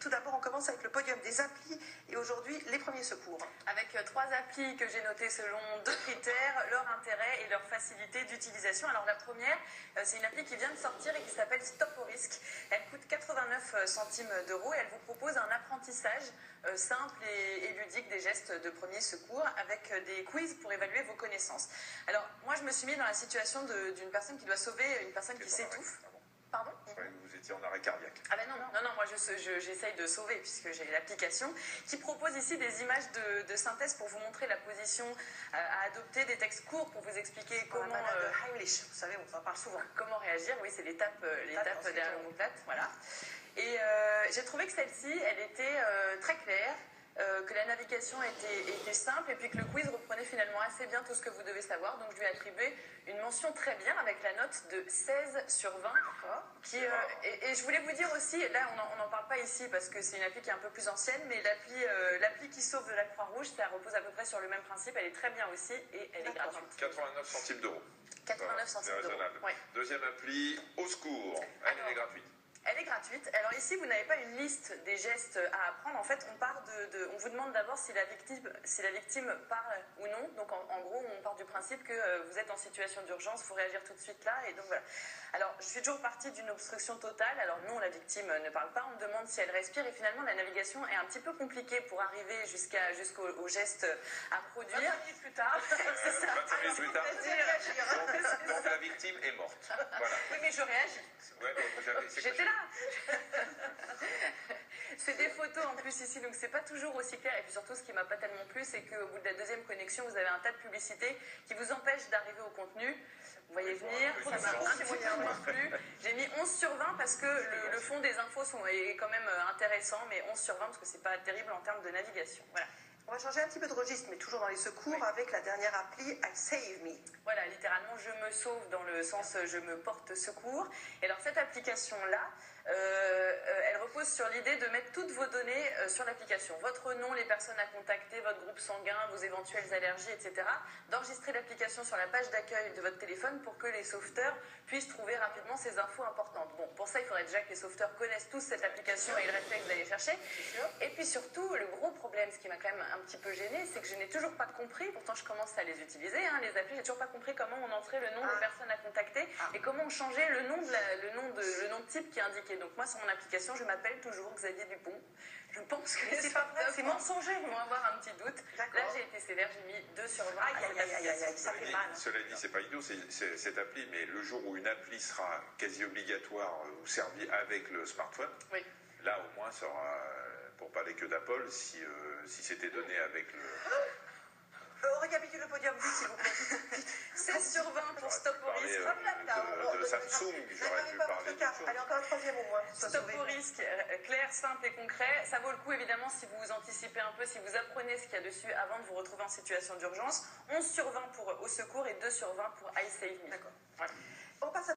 Tout d'abord, on commence avec le podium des applis et aujourd'hui, les premiers secours. Avec 3 applis que j'ai notées selon 2 critères, leur intérêt et leur facilité d'utilisation. Alors la première, c'est une appli qui vient de sortir et qui s'appelle Stop au risque. Elle coûte 89 centimes d'euros et elle vous propose un apprentissage simple et ludique des gestes de premier secours avec des quiz pour évaluer vos connaissances. Alors moi, je me suis mis dans la situation d'une personne qui doit sauver une personne qui s'étouffe. Pardon ? Vous étiez en arrêt cardiaque. Ah ben non, moi j'essaye de sauver puisque j'ai l'application qui propose ici des images de synthèse pour vous montrer la position à adopter, des textes courts pour vous expliquer comment... de Heimlich, vous savez, on en parle souvent. Comment réagir, oui, c'est l'étape derrière l'omoplate, voilà. Et j'ai trouvé que celle-ci, elle était très claire, que la navigation était simple et puis que le quiz reprenait finalement assez bien tout ce que vous devez savoir. Donc je lui ai attribué une mention très bien avec la note de 16 sur 20. Et je voulais vous dire aussi, là on n'en parle pas ici parce que c'est une appli qui est un peu plus ancienne, mais l'appli qui sauve de la Croix-Rouge, ça repose à peu près sur le même principe. Elle est très bien aussi et elle est gratuite. 89 centimes d'euros. 89 centimes d'euros. Oui. Deuxième appli, Au secours. Elle est gratuite. Elle est gratuite. Alors ici, vous n'avez pas une liste des gestes à apprendre. En fait, on vous demande d'abord si la victime parle ou non. Donc en gros, on part du principe que vous êtes en situation d'urgence, il faut réagir tout de suite là. Et donc voilà. Alors, je suis toujours partie d'une obstruction totale. Alors non, la victime ne parle pas. On me demande si elle respire. Et finalement, la navigation est un petit peu compliquée pour arriver jusqu'au geste à produire. 20 minutes plus tard. C'est ça. 20 minutes plus tard. Donc la victime est morte. Voilà. Oui, mais je réagis. Ouais, j'étais là. C'est des photos en plus ici, donc c'est pas toujours aussi clair. Et puis surtout, ce qui m'a pas tellement plu, c'est qu'au bout de la deuxième connexion, vous avez un tas de publicités qui vous empêchent d'arriver au contenu. Vous voyez venir, ça m'a un petit peu moins plu. J'ai mis 11 sur 20 parce que le fond des infos est quand même intéressant, mais 11 sur 20 parce que c'est pas terrible en termes de navigation. Voilà. On va changer un petit peu de registre, mais toujours dans les secours, avec la dernière appli, I Save Me. Voilà, littéralement, je me sauve dans le sens je me porte secours. Et alors, cette application-là, elle repose sur l'idée de mettre toutes vos données sur l'application. Votre nom, les personnes à contacter, votre groupe sanguin, vos éventuelles allergies, etc. D'enregistrer l'application sur la page d'accueil de votre téléphone pour que les sauveteurs puissent trouver rapidement ces infos importantes. Bon, pour ça, il faudrait déjà que les sauveteurs connaissent tous cette application et le réflexe d'aller chercher. Et puis surtout, le gros problème, ce qui m'a quand même un petit peu gênée, c'est que je n'ai toujours pas compris, pourtant je commence à les utiliser, les applis, j'ai toujours pas compris comment on entrait le nom des personnes à contacter et comment on changeait le nom de type qui est indiqué. Donc moi sur mon application, je m'appelle toujours Xavier Dupont. Je pense que c'est pas vrai, c'est mensonger. Ils vont avoir un petit doute. Là j'ai été sévère, j'ai mis 2 sur 20. Aïe, ça fait mal. Cela dit, c'est pas idiot cette appli, mais le jour où une appli sera quasi obligatoire ou servie avec le smartphone, oui. Là au moins ça aura, pour parler que d'Apple, si c'était donné avec le... On récapitule le podium vite, s'il vous plaît. 16 sur 20 pour Stop au risque. De Samsung, j'aurais pu parler de choses. Allez, encore un troisième au moins. Stop au risque, clair, simple et concret. Ça vaut le coup, évidemment, si vous anticipez un peu, si vous apprenez ce qu'il y a dessus avant de vous retrouver en situation d'urgence. 11 sur 20 pour Au secours et 2 sur 20 pour I Save Me. D'accord. Voilà. On passe à